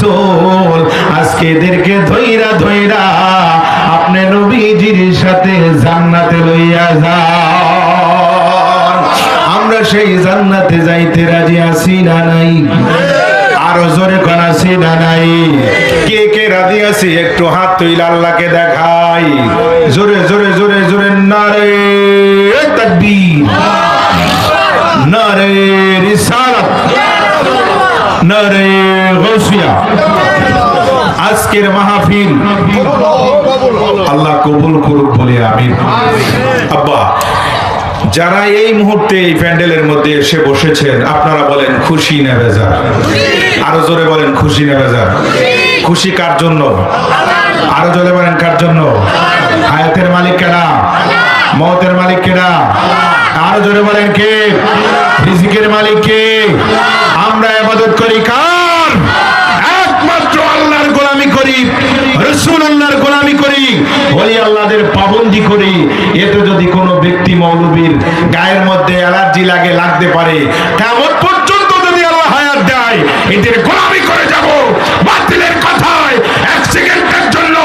রাসূল আজকে এদেরকে ধইরা ধইরা আপনি নবীজির সাথে জান্নাতে লইয়া যান। আমরা সেই জান্নাতে যাইতে রাজি আছি না নাই? আরো জোরে কোন আছি না নাই? কে কে রাজি আছি একটু হাত তুলে আল্লাহকে দেখাই। জোরে জোরে জোরে জোরে নারে তাকবীর, নারে রিসালাত, নারে গাউসিয়া। আজকের মাহফিল আল্লাহ কবুল করুক বলে আমিন। আব্বা, যারা এই মুহূর্তে এই প্যান্ডেলের মধ্যে এসে বসেছেন আপনারা বলেন খুশি না বেজার? আরো জোরে বলেন খুশি না বেজার? খুশি কার জন্য? আরো জোরে বলেন কার জন্য? হায়াতের মালিক কেডা? মওতের মালিক কেডা? আরো জোরে বলেন কে? রিজিকের মালিক কে? আমরা ইবাদত করি কার? একমাত্র আল্লাহর গোলামি করি, রাসূলুল্লাহর গোলামি করি, ওলি আল্লাহদের পাবন্দি করি। এতে যদি কোনো ব্যক্তি মৌলবীর গায়ের মধ্যে অ্যালার্জি লাগে, লাগতে পারে, কিয়ামত পর্যন্ত যদি আল্লাহ হায়াত দেয় এদের গোলামি করে যাব। বাতিলের কথায় এক সেকেন্ডের জন্য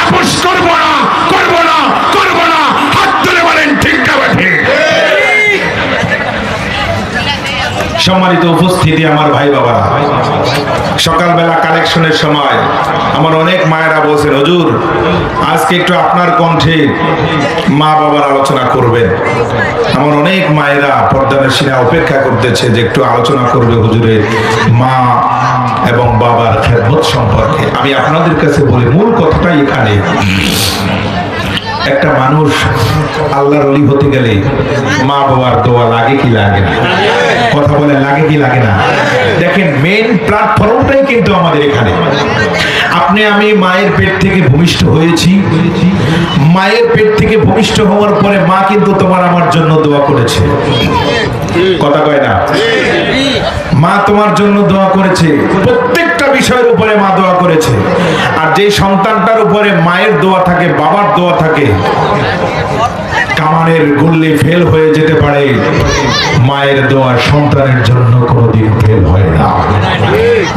আপোষ করব না, করব না, করব না। হাত তুলে বলেন ঠিক না ঠিক? সম্মানিত উপস্থিতি আমার ভাই বাবারা, সকালবেলা কালেকশনের সময় আমার অনেক মায়েরা বলছেন হুজুর আজকে একটু আপনার কণ্ঠে মা বাবার আলোচনা করবেন। আমার অনেক মায়েরা পর্দানশীলা অপেক্ষা করতেছে যে একটু আলোচনা করবে হুজুরের মা এবং বাবার খেদমত সম্পর্কে। আমি আপনাদের কাছে বলি মূল কথাটাই এখানে, একটা মানুষ আল্লাহর ওলি হতে গেলে মা বাবার দোয়া লাগে কি লাগে না? কথা বলে লাগে কি লাগে না? দেখেন মেইন প্ল্যাটফর্মটাই কিন্তু আমাদের এখানে। আপনি আমি মায়ের পেট থেকে ভূমিষ্ঠ হয়েছি, মায়ের পেট থেকে ভূমিষ্ঠ হওয়ার পরে মা কিন্তু তোমার আমার জন্য দোয়া করেছে, কথা কয় না? মা তোমার জন্য দোয়া করেছে, প্রত্যেকটা বিষয়ের উপরে মা দোয়া করেছে। আর যে সন্তানটার উপরে মায়ের দোয়া থাকে, বাবার দোয়া থাকে, কামানের গুল্লি ফেল হয়ে যেতে পারে, মায়ের দোয়া সন্তানের জন্য কোনোদিন ফেল হয় না।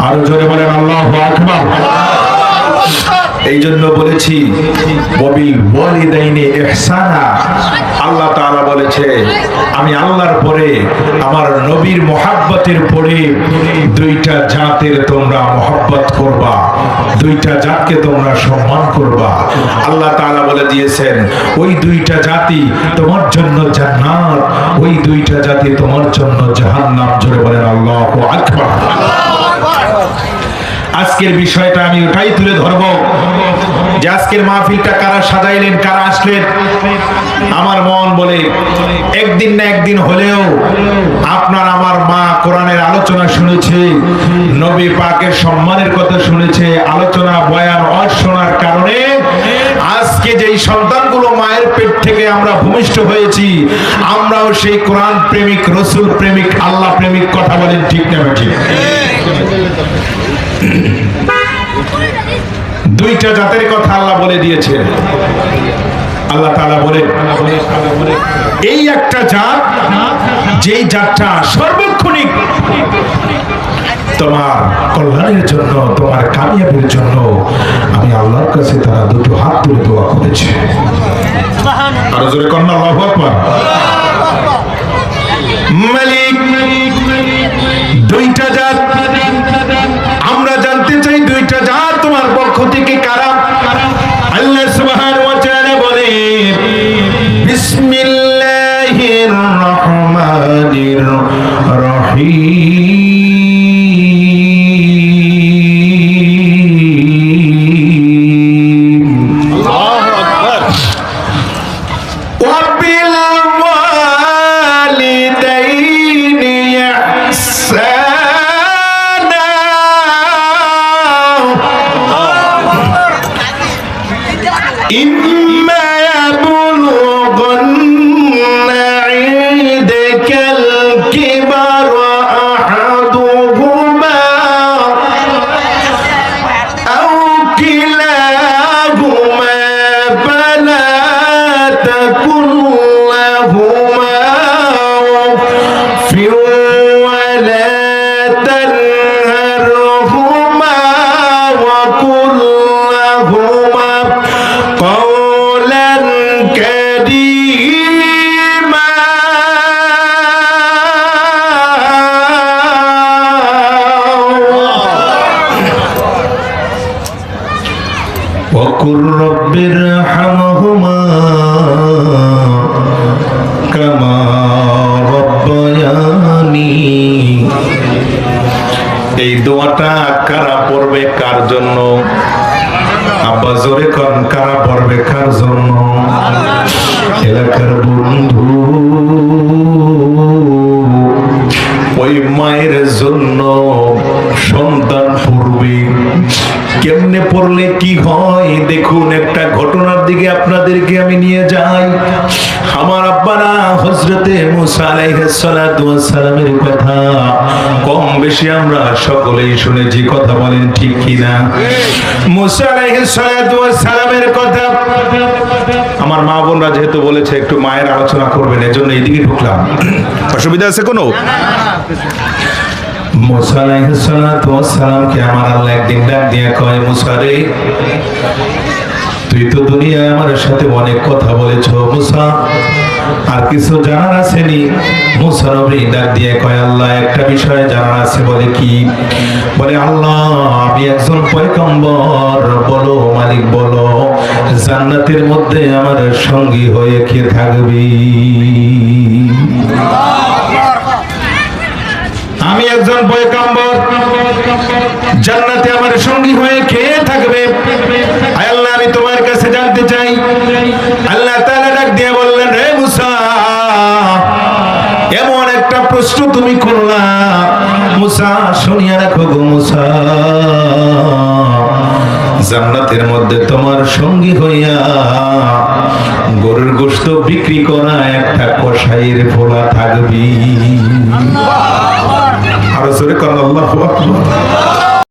আরো জোরে বলেন আল্লাহু আকবার। এই জন্য বলেছি ওয়াবিল ওয়ালিদাইনি ইহসানা। আল্লাহ তাআলা বলেছে আমি আল্লাহর পরে আমার নবীর মহব্বতের পরে দুইটা জাতের তোমরা মহব্বত করবা, দুইটা জাতকে তোমরা সম্মান করবা। আল্লাহ তাআলা বলে দিয়েছেন ওই দুইটা জাতি তোমার জন্য জান্নাত, ওই দুইটা জাতি তোমার জন্য জাহান্নাম। জোরে বলেন আল্লাহু আকবার। আজকের বিষয়টা আমি ওটাই তুলে ধরব যে আজকের মাহফিলটা কারা সাজাইলেন, কারা আসলেন। আমার মন বলে একদিন না একদিন হলেও আপনার আমার মা কোরআনের আলোচনা শুনেছে, নবী পাকের সম্মানের কথা শুনেছে, আলোচনা বয়ান ওয়াজ শোনার কারণে আজকে যেই সন্তানগুলো মায়ের পেট থেকে আমরা ভূমিষ্ঠ হয়েছি, আমরাও সেই কোরআন প্রেমিক, রাসূল প্রেমিক, আল্লাহ প্রেমিক। কথা বলেন ঠিক না ঠিক? দুইটা জাতের কথা আল্লাহ বলে দিয়েছেন। আল্লাহ তাআলা বলে এই একটা জাত, যেই জাতটা সর্বক্ষণিক তোমার কল্যাণের জন্য, তোমার কামিয়াবির জন্য আমি আল্লাহর কাছে তারা দুটো হাত তুলে দোয়া করেছে। আরো জোরে কন্যা আল্লাহু আকবার। মালিক দুইটা জাত, আমরা জানতে চাই দুইটা জাত তোমার পক্ষ থেকে কারা? আল্লাহ সুবহানাহু ওয়া তাআলা বলে বিসমিল্লাহির রহমানির রহিম। আল্লাহু আকবার। ওয়াবিল ওয়ালিদাইনি وقل رب ارحمهما كما ربياني। এই দোয়াটা কারা পড়বে কার জন্য? আব্বা জোরে কোন, কারা পড়বে কার জন্য? এলাকার বন্ধু, ওই মায়ের জন্য সন্তান পড়বে। কেমনে পড়লে কি হয় দেখুন, একটা ঘটনার দিকে আপনাদেরকে আমি নিয়ে যাই। আমার আব্বারা হযরতে মুসা আলাইহিস সালাতু ওয়াস সালামের কথা কম বেশি আমরা সকলেই শুনেছি, কথা বলেন ঠিক কিনা? মুসা আলাইহিস সালাতু ওয়াস সালামের কথা আমার মা বোনরা যেহেতু বলেছে একটু মায়ের আলোচনা করবেন, এজন্য এইদিকে ঢুকলাম। অসুবিধা আছে কোনো? মুসা আলাইহিস সালাতু ওয়াস সালামকে আমার আল্লাহ একদিন ডাক দিয়ে কয়, মুসা রে, তুই তো দুনিয়ায় আমার সাথে অনেক কথা বলেছ মুসা, আর কিছু জানার আছে নি? মুসা নবী ডাক দিয়ে কয়, আল্লাহ একটা বিষয় জানার আছে। বলে কি? বলে আল্লাহ আমি একজন পয়গম্বর। বলো মালিক বলো, জান্নাতের মধ্যে আমার সঙ্গী হয়ে কে থাকবে? আমি একজন পয়গম্বর, জান্নাতে আমার সঙ্গী হয়ে কে থাকবে? আয় আল্লাহ আমি তোমার কাছে জানতে চাই। আল্লাহ তাআলা ডাক দিয়ে বললেন, রে মুসা, এমন একটা প্রশ্ন তুমি করলা মুসা, শুনিয়া রাখো গো মুসা, জান্নাতের মধ্যে তোমার সঙ্গী হইয়া গরুর গোশত বিক্রি করা একটা কসাইয়ের পোলা থাকবি। আরো জোরে কর আল্লাহু আকবার।